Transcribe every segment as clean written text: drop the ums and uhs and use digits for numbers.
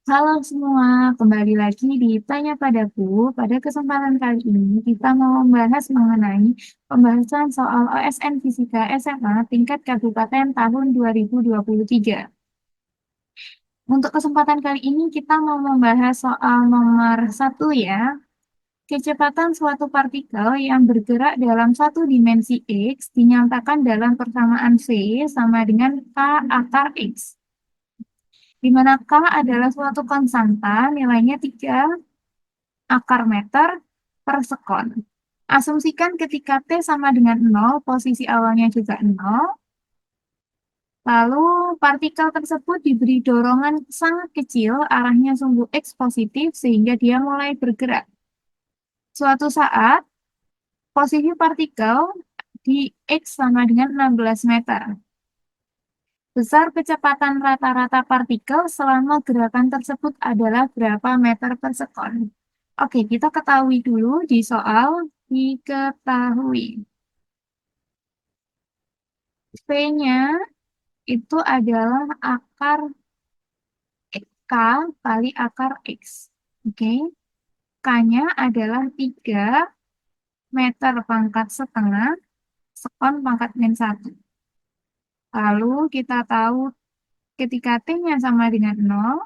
Halo semua, kembali lagi di Tanya Padaku. Pada kesempatan kali ini, kita mau membahas mengenai pembahasan soal OSN Fisika SMA tingkat kabupaten tahun 2023. Untuk kesempatan kali ini, kita mau membahas soal nomor satu ya. Kecepatan suatu partikel yang bergerak dalam satu dimensi X dinyatakan dalam persamaan V sama dengan K akar X, di mana K adalah suatu konstanta, nilainya 3 akar meter per sekon. Asumsikan ketika T sama dengan 0, posisi awalnya juga 0, lalu partikel tersebut diberi dorongan sangat kecil, arahnya sumbu X positif, sehingga dia mulai bergerak. Suatu saat, posisi partikel di X sama dengan 16 meter. Besar kecepatan rata-rata partikel selama gerakan tersebut adalah berapa meter per sekon? Oke, kita ketahui dulu di soal diketahui. V-nya itu adalah akar K kali akar X. Oke, K-nya adalah 3 meter pangkat setengah sekon pangkat min 1. Lalu kita tahu ketika T-nya sama dengan 0,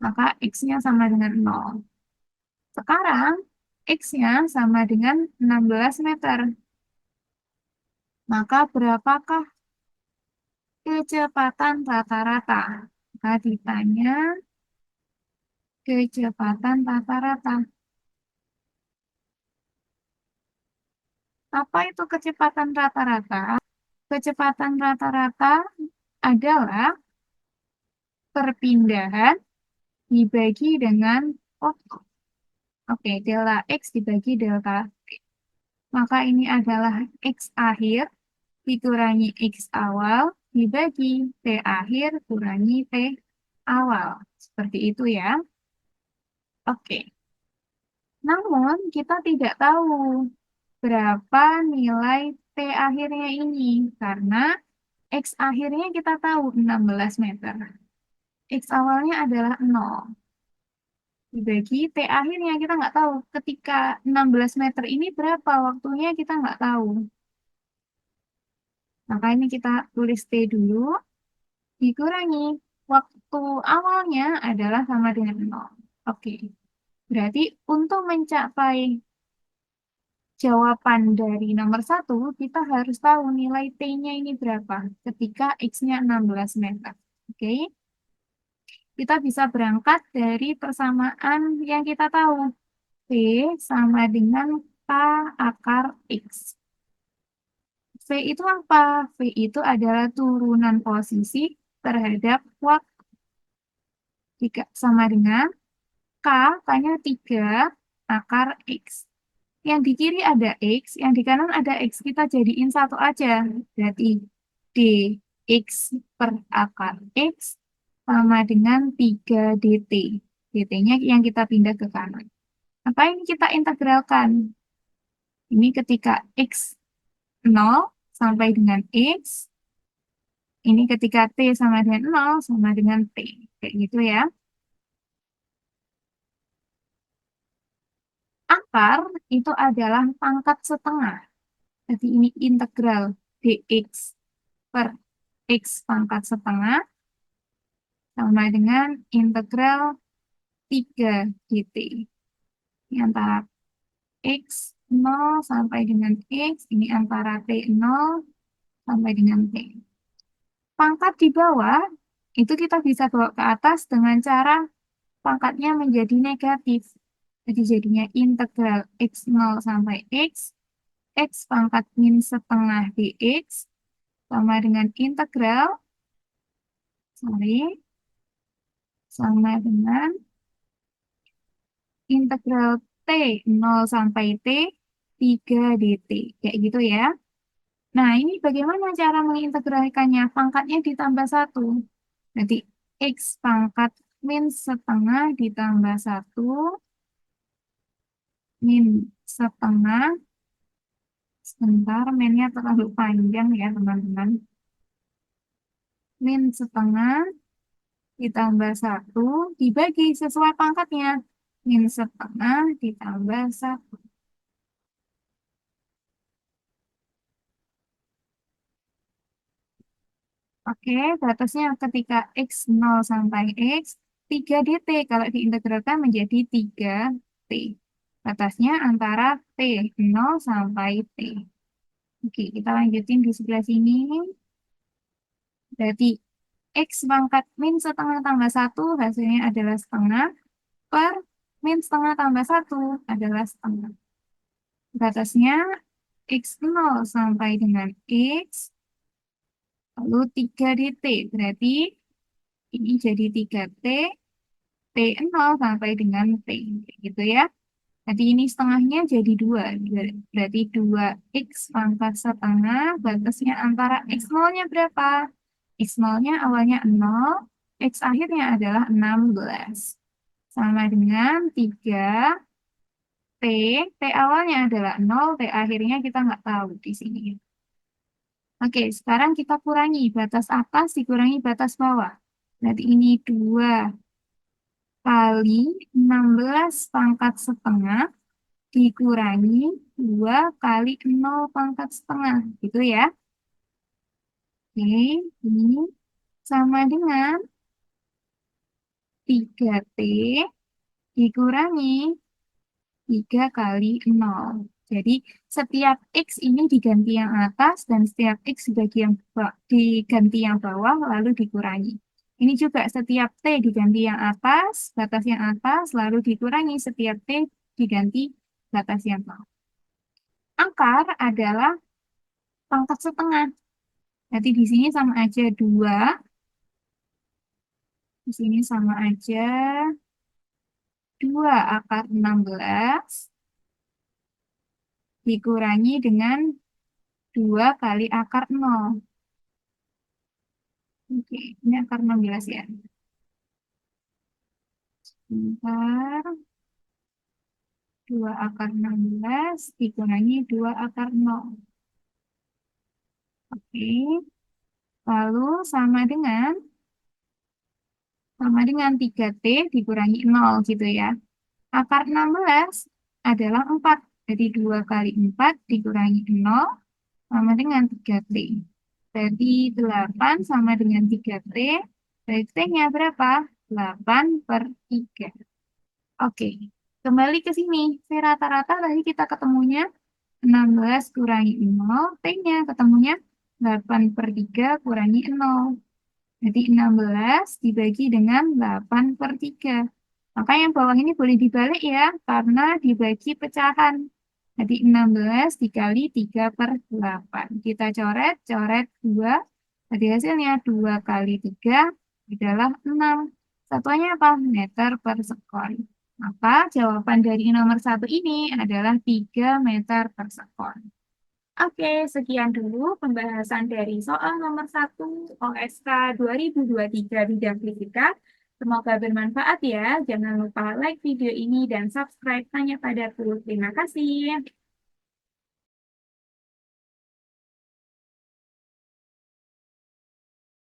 maka X-nya sama dengan 0. Sekarang X-nya sama dengan 16 meter. Maka berapakah kecepatan rata-rata? Maka ditanya kecepatan rata-rata. Apa itu kecepatan rata-rata? Kecepatan rata-rata adalah perpindahan dibagi dengan waktu. Oke, delta X dibagi delta T. Maka ini adalah X akhir dikurangi X awal dibagi T akhir kurangi T awal. Seperti itu ya. Oke. Namun kita tidak tahu berapa nilai T akhirnya ini karena X akhirnya kita tahu 16 meter. X awalnya adalah 0. Dibagi T akhirnya kita nggak tahu. Ketika 16 meter ini berapa waktunya kita nggak tahu. Maka ini kita tulis T dulu. Dikurangi waktu awalnya adalah sama dengan 0. Oke. Berarti untuk mencapai jawaban dari nomor satu, kita harus tahu nilai T-nya ini berapa ketika X-nya 16 meter. Oke, kita bisa berangkat dari persamaan yang kita tahu. V sama dengan K akar X. V itu apa? V itu adalah turunan posisi terhadap waktu. Jika sama dengan K, K-nya 3 akar X. Yang di kiri ada X, yang di kanan ada X. Kita jadiin satu aja. Berarti dx per akar X sama dengan 3 dt. dt-nya yang kita pindah ke kanan. Apa ini kita integralkan? Ini ketika X 0 sampai dengan X. Ini ketika T sama dengan 0 sama dengan T. Kayak gitu ya. Akar itu adalah pangkat setengah. Jadi ini integral dx per x pangkat setengah sama dengan integral 3 dt. Ini antara x 0 sampai dengan x, ini antara t 0 sampai dengan t. Pangkat di bawah itu kita bisa bawa ke atas dengan cara pangkatnya menjadi negatif. Jadi jadinya integral x 0 sampai x pangkat min setengah dx sama dengan integral, sama dengan integral T 0 sampai T 3 dt. Kayak gitu ya. Nah, ini bagaimana cara mengintegralkannya? Pangkatnya ditambah 1. Nanti X pangkat min setengah ditambah 1 min setengah. Sebentar, minnya terlalu panjang ya teman-teman. Min setengah ditambah 1 dibagi sesuai pangkatnya. Min setengah ditambah 1. Oke, batasnya ketika X 0 sampai X, 3 dt. Kalau diintegralkan menjadi 3T. Batasnya antara T 0 sampai T. Oke, kita lanjutin di sebelah sini. Berarti X pangkat min setengah tambah 1 hasilnya adalah setengah per min setengah tambah 1 adalah setengah. Batasnya X 0 sampai dengan X, lalu 3 dt. Berarti ini jadi 3T, T 0 sampai dengan T. Gitu ya. Jadi ini setengahnya jadi 2. Berarti 2X pangkat setengah, batasnya antara X 0-nya berapa? X 0-nya awalnya 0, X akhirnya adalah 16. Sama dengan 3T, T awalnya adalah 0, T akhirnya kita nggak tahu di sini. Oke, sekarang kita kurangi batas atas dikurangi batas bawah. Berarti ini 2 kali 16 pangkat setengah dikurangi 2 kali 0 pangkat setengah. Gitu ya. Oke, ini sama dengan 3T dikurangi 3 kali 0. Jadi setiap X ini diganti yang atas dan setiap X diganti yang bawah lalu dikurangi. Ini juga setiap T diganti yang atas, batas yang atas, lalu dikurangi setiap T diganti batas yang bawah. Akar adalah pangkat setengah. Jadi di sini sama aja 2, di sini sama aja 2 akar 16 dikurangi dengan 2 kali akar 0. Oke, ini akar 16 ya. Bentar. 2 akar 16 dikurangi 2 akar 0. Oke, lalu sama dengan 3T dikurangi 0 gitu ya. Akar 16 adalah 4. Jadi 2 kali 4 dikurangi 0 sama dengan 3T. Jadi 8 sama dengan 3T. Berarti T-nya berapa? 8 per 3. Oke, kembali ke sini. T rata-rata tadi kita ketemunya 16 kurangi 0. T-nya ketemunya 8 per 3 kurangi 0. Jadi 16 dibagi dengan 8 per 3. Maka yang bawah ini boleh dibalik ya, karena dibagi pecahan. Jadi 16 dikali 3 per 8. Kita coret, coret 2. Jadi hasilnya 2 kali 3 adalah 6. Satuannya apa? Meter per sekon. Maka jawaban dari nomor 1 ini adalah 3 meter per sekon. Oke, sekian dulu pembahasan dari soal nomor 1 OSK 2023 bidang fisika. Semoga bermanfaat ya. Jangan lupa like video ini dan subscribe Tanya Padaku. Terima kasih.